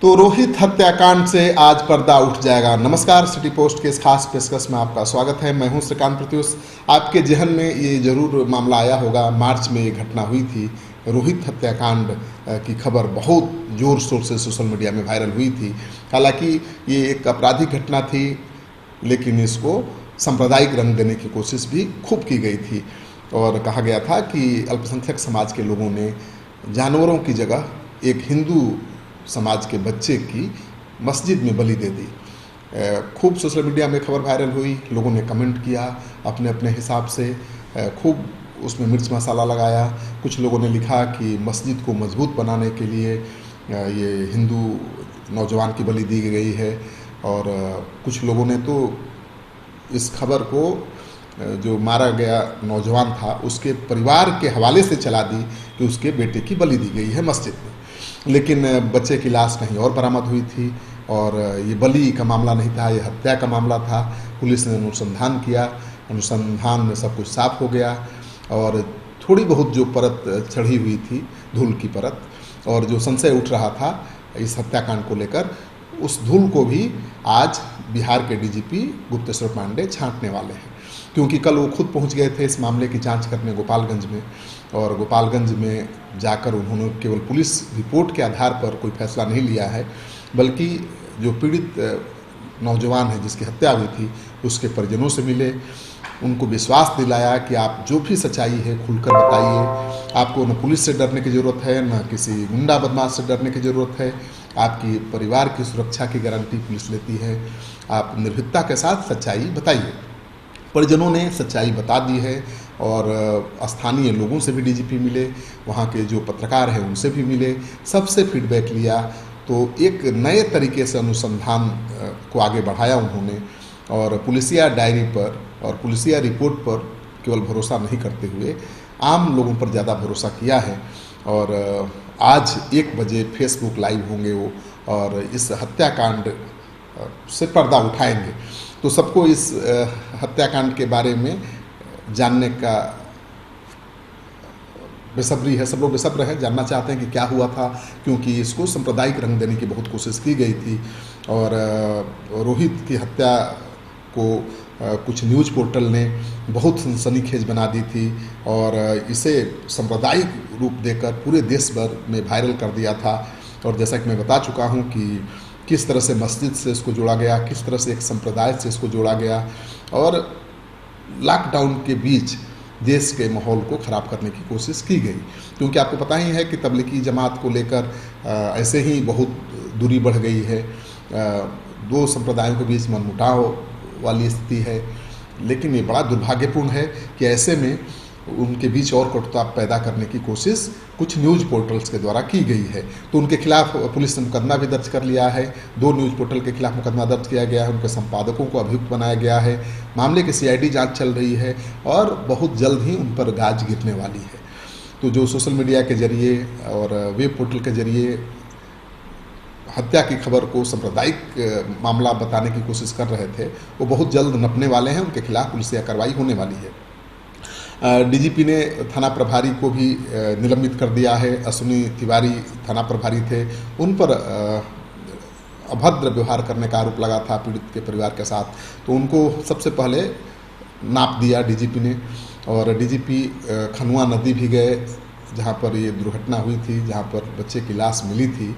तो रोहित हत्याकांड से आज पर्दा उठ जाएगा। नमस्कार, सिटी पोस्ट के इस खास पेशकश में आपका स्वागत है। मैं हूं श्रीकांत प्रत्युष। आपके जहन में ये जरूर मामला आया होगा, मार्च में ये घटना हुई थी। रोहित हत्याकांड की खबर बहुत जोर शोर से सोशल मीडिया में वायरल हुई थी। हालांकि ये एक आपराधिक घटना थी, लेकिन इसको सांप्रदायिक रंग देने की कोशिश भी खूब की गई थी और कहा गया था कि अल्पसंख्यक समाज के लोगों ने जानवरों की जगह एक हिंदू समाज के बच्चे की मस्जिद में बलि दे दी। खूब सोशल मीडिया में खबर वायरल हुई, लोगों ने कमेंट किया अपने अपने हिसाब से, खूब उसमें मिर्च मसाला लगाया। कुछ लोगों ने लिखा कि मस्जिद को मजबूत बनाने के लिए ये हिंदू नौजवान की बलि दी गई है, और कुछ लोगों ने तो इस खबर को जो मारा गया नौजवान था उसके परिवार के हवाले से चला दी कि उसके बेटे की बलि दी गई है मस्जिद में। लेकिन बच्चे की लाश कहीं और बरामद हुई थी, और ये बलि का मामला नहीं था, ये हत्या का मामला था। पुलिस ने अनुसंधान किया, अनुसंधान में सब कुछ साफ हो गया, और थोड़ी बहुत जो परत चढ़ी हुई थी, धूल की परत, और जो संशय उठ रहा था इस हत्याकांड को लेकर, उस धूल को भी आज बिहार के डीजीपी गुप्तेश्वर पांडे छांटने वाले हैं। क्योंकि कल वो खुद पहुंच गए थे इस मामले की जांच करने गोपालगंज में, और गोपालगंज में जाकर उन्होंने केवल पुलिस रिपोर्ट के आधार पर कोई फैसला नहीं लिया है, बल्कि जो पीड़ित नौजवान है जिसकी हत्या हुई थी उसके परिजनों से मिले, उनको विश्वास दिलाया कि आप जो भी सच्चाई है खुलकर बताइए। आपको न पुलिस से डरने की ज़रूरत है, न किसी गुंडा बदमाश से डरने की ज़रूरत है। आपकी परिवार की सुरक्षा की गारंटी पुलिस लेती है। आप निर्भीकता के साथ सच्चाई बताइए। परिजनों ने सच्चाई बता दी है, और स्थानीय लोगों से भी डीजीपी मिले, वहाँ के जो पत्रकार हैं उनसे भी मिले, सबसे फीडबैक लिया। तो एक नए तरीके से अनुसंधान को आगे बढ़ाया उन्होंने, और पुलिसिया डायरी पर और पुलिसिया रिपोर्ट पर केवल भरोसा नहीं करते हुए आम लोगों पर ज़्यादा भरोसा किया है। और आज 1 बजे फेसबुक लाइव होंगे वो, और इस हत्याकांड से पर्दा उठाएंगे। तो सबको इस हत्याकांड के बारे में जानने का बेसब्री है, सब लोग बेसब्र हैं, जानना चाहते हैं कि क्या हुआ था, क्योंकि इसको सांप्रदायिक रंग देने की बहुत कोशिश की गई थी। और रोहित की हत्या को कुछ न्यूज़ पोर्टल ने बहुत सनसनीखेज बना दी थी, और इसे सांप्रदायिक रूप देकर पूरे देश भर में वायरल कर दिया था। और जैसा कि मैं बता चुका हूँ कि किस तरह से मस्जिद से इसको जोड़ा गया, किस तरह से एक संप्रदाय से इसको जोड़ा गया, और लॉकडाउन के बीच देश के माहौल को ख़राब करने की कोशिश की गई। क्योंकि आपको पता ही है कि तबलीगी जमात को लेकर ऐसे ही बहुत दूरी बढ़ गई है, दो संप्रदायों के बीच मनमुटाव वाली स्थिति है। लेकिन ये बड़ा दुर्भाग्यपूर्ण है कि ऐसे में उनके बीच और कटुता पैदा करने की कोशिश कुछ न्यूज़ पोर्टल्स के द्वारा की गई है। तो उनके खिलाफ पुलिस ने मुकदमा भी दर्ज कर लिया है। 2 न्यूज़ पोर्टल के खिलाफ मुकदमा दर्ज किया गया है, उनके संपादकों को अभियुक्त बनाया गया है। मामले की सीआईडी जांच चल रही है, और बहुत जल्द ही उन पर गाज गिरने वाली है। तो जो सोशल मीडिया के जरिए और वेब पोर्टल के जरिए हत्या की खबर को सांप्रदायिक मामला बताने की कोशिश कर रहे थे, वो बहुत जल्द नपने वाले हैं। उनके खिलाफ पुलिसिया कार्रवाई होने वाली है। डीजीपी ने थाना प्रभारी को भी निलंबित कर दिया है। अश्विनी तिवारी थाना प्रभारी थे, उन पर अभद्र व्यवहार करने का आरोप लगा था पीड़ित के परिवार के साथ। तो उनको सबसे पहले नाप दिया डीजीपी ने, और डीजीपी खनुआ नदी भी गए जहां पर ये दुर्घटना हुई थी, जहां पर बच्चे की लाश मिली थी।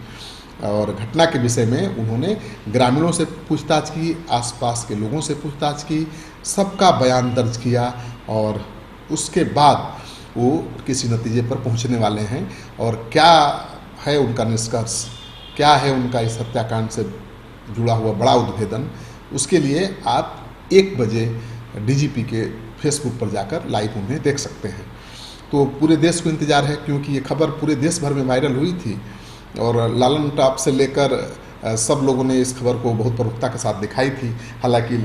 और घटना के विषय में उन्होंने ग्रामीणों से पूछताछ की, आसपास के लोगों से पूछताछ की, सबका बयान दर्ज किया, और उसके बाद वो किसी नतीजे पर पहुंचने वाले हैं। और क्या है उनका निष्कर्ष, क्या है उनका इस हत्याकांड से जुड़ा हुआ बड़ा उद्भेदन, उसके लिए आप 1 बजे डीजीपी के फेसबुक पर जाकर लाइव उन्हें देख सकते हैं। तो पूरे देश को इंतज़ार है, क्योंकि ये खबर पूरे देश भर में वायरल हुई थी, और लालन टॉप से लेकर सब लोगों ने इस खबर को बहुत प्रमुखता के साथ दिखाई थी। हालांकि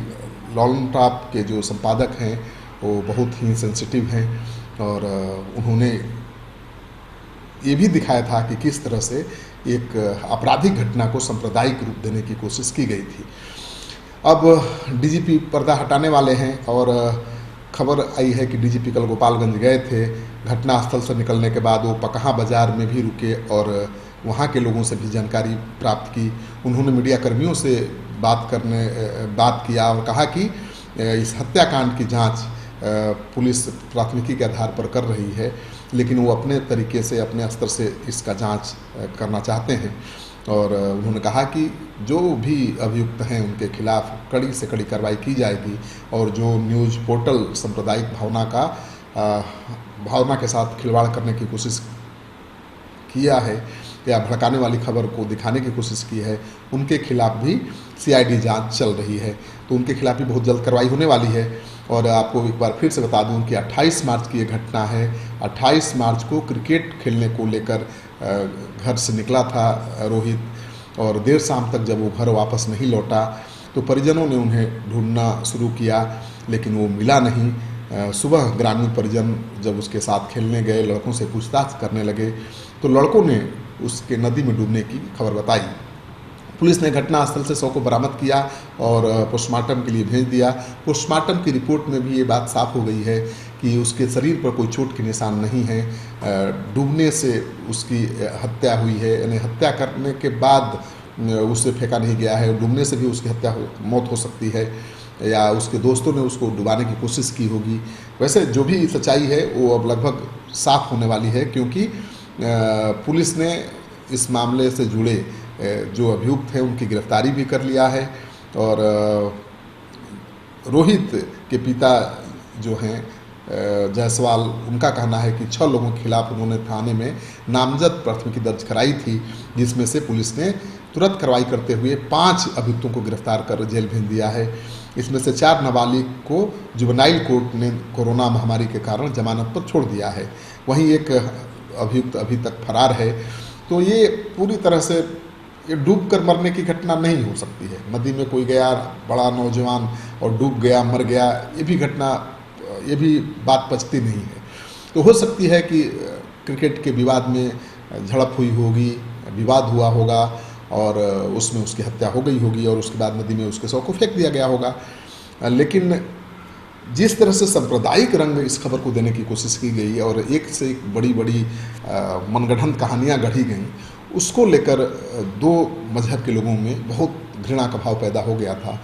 लालन टॉप के जो संपादक हैं वो बहुत ही सेंसिटिव हैं, और उन्होंने ये भी दिखाया था कि किस तरह से एक आपराधिक घटना को सांप्रदायिक रूप देने की कोशिश की गई थी। अब डीजीपी पर्दा हटाने वाले हैं, और खबर आई है कि डीजीपी कल गोपालगंज गए थे। घटनास्थल से निकलने के बाद वो पकहा बाजार में भी रुके, और वहाँ के लोगों से भी जानकारी प्राप्त की। उन्होंने मीडिया कर्मियों से बात किया और कहा कि इस हत्याकांड की जांच पुलिस प्राथमिकी के आधार पर कर रही है, लेकिन वो अपने तरीके से, अपने स्तर से इसका जांच करना चाहते हैं। और उन्होंने कहा कि जो भी अभियुक्त हैं उनके खिलाफ कड़ी से कड़ी कार्रवाई की जाएगी, और जो न्यूज़ पोर्टल सांप्रदायिक भावना के साथ खिलवाड़ करने की कोशिश किया है या भड़काने वाली खबर को दिखाने की कोशिश की है, उनके खिलाफ भी सीआईडी जांच चल रही है। तो उनके खिलाफ भी बहुत जल्द कार्रवाई होने वाली है। और आपको एक बार फिर से बता दूं कि 28 मार्च की ये घटना है। 28 मार्च को क्रिकेट खेलने को लेकर घर से निकला था रोहित, और देर शाम तक जब वो घर वापस नहीं लौटा तो परिजनों ने उन्हें ढूंढना शुरू किया, लेकिन वो मिला नहीं। सुबह ग्रामीण परिजन जब उसके साथ खेलने गए, लड़कों से पूछताछ करने लगे, तो लड़कों ने उसके नदी में डूबने की खबर बताई। पुलिस ने घटनास्थल से शव को बरामद किया और पोस्टमार्टम के लिए भेज दिया। पोस्टमार्टम की रिपोर्ट में भी ये बात साफ हो गई है कि उसके शरीर पर कोई चोट के निशान नहीं है। डूबने से उसकी हत्या हुई है, यानी हत्या करने के बाद उसे फेंका नहीं गया है। डूबने से भी उसकी मौत हो सकती है, या उसके दोस्तों ने उसको डुबाने की कोशिश की होगी। वैसे जो भी सच्चाई है वो अब लगभग साफ होने वाली है, क्योंकि पुलिस ने इस मामले से जुड़े जो अभियुक्त हैं उनकी गिरफ्तारी भी कर लिया है। और रोहित के पिता जो हैं जायसवाल, उनका कहना है कि 6 लोगों के खिलाफ उन्होंने थाने में नामजद प्राथमिकी दर्ज कराई थी, जिसमें से पुलिस ने तुरंत कार्रवाई करते हुए 5 अभियुक्तों को गिरफ्तार कर जेल भेज दिया है। इसमें से 4 नाबालिग को जुवेनाइल कोर्ट ने कोरोना महामारी के कारण जमानत पर छोड़ दिया है। वहीं एक अभियुक्त अभी तक फरार है। तो ये पूरी तरह से ये डूब कर मरने की घटना नहीं हो सकती है। नदी में कोई गया, बड़ा नौजवान, और डूब गया, मर गया, ये भी बात पचती नहीं है। तो हो सकती है कि क्रिकेट के विवाद में झड़प हुई होगी, विवाद हुआ होगा, और उसमें उसकी हत्या हो गई होगी, और उसके बाद नदी में उसके शव को फेंक दिया गया होगा। लेकिन जिस तरह से सांप्रदायिक रंग इस खबर को देने की कोशिश की गई और एक से एक बड़ी बड़ी मनगढ़ंत कहानियाँ गढ़ी गईं, उसको लेकर 2 मजहब के लोगों में बहुत घृणा का भाव पैदा हो गया था।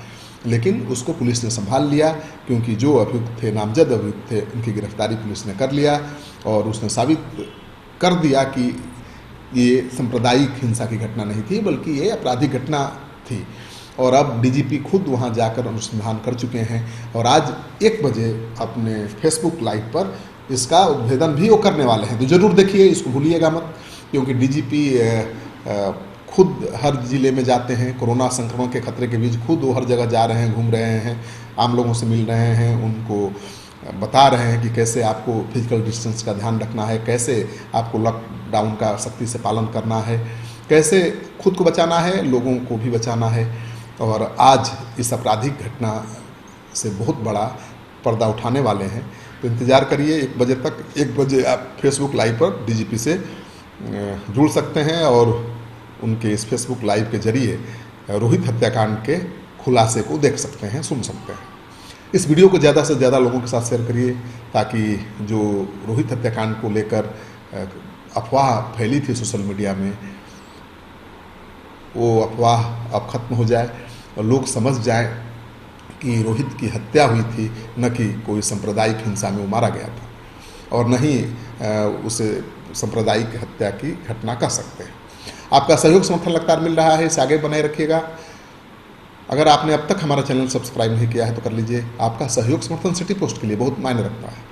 लेकिन उसको पुलिस ने संभाल लिया, क्योंकि जो अभियुक्त थे, नामजद अभियुक्त थे, उनकी गिरफ्तारी पुलिस ने कर लिया, और उसने साबित कर दिया कि ये सांप्रदायिक हिंसा की घटना नहीं थी, बल्कि ये आपराधिक घटना थी। और अब डीजीपी खुद वहाँ जाकर अनुसंधान कर चुके हैं, और आज 1 बजे अपने फेसबुक लाइव पर इसका उद्भेदन भी वो करने वाले हैं। तो ज़रूर देखिए, इसको भूलिएगा मत, क्योंकि डीजीपी खुद हर ज़िले में जाते हैं। कोरोना संक्रमण के खतरे के बीच खुद वो हर जगह जा रहे हैं, घूम रहे हैं, आम लोगों से मिल रहे हैं, उनको बता रहे हैं कि कैसे आपको फिजिकल डिस्टेंस का ध्यान रखना है, कैसे आपको लॉकडाउन का सख्ती से पालन करना है, कैसे खुद को बचाना है, लोगों को भी बचाना है। और आज इस आपराधिक घटना से बहुत बड़ा पर्दा उठाने वाले हैं। तो इंतज़ार करिए 1 बजे तक। 1 बजे आप फेसबुक लाइव पर डीजीपी से जुड़ सकते हैं, और उनके इस फेसबुक लाइव के जरिए रोहित हत्याकांड के खुलासे को देख सकते हैं, सुन सकते हैं। इस वीडियो को ज़्यादा से ज़्यादा लोगों के साथ शेयर करिए, ताकि जो रोहित हत्याकांड को लेकर अफवाह फैली थी सोशल मीडिया में, वो अफवाह अब खत्म हो जाए और लोग समझ जाएं कि रोहित की हत्या हुई थी, न कि कोई सांप्रदायिक हिंसा में वो मारा गया था, और न ही उसे सांप्रदायिक हत्या की घटना कह सकते हैं। आपका सहयोग समर्थन लगातार मिल रहा है, इसे आगे बनाए रखिएगा। अगर आपने अब तक हमारा चैनल सब्सक्राइब नहीं किया है तो कर लीजिए। आपका सहयोग समर्थन सिटी पोस्ट के लिए बहुत मायने रखता है।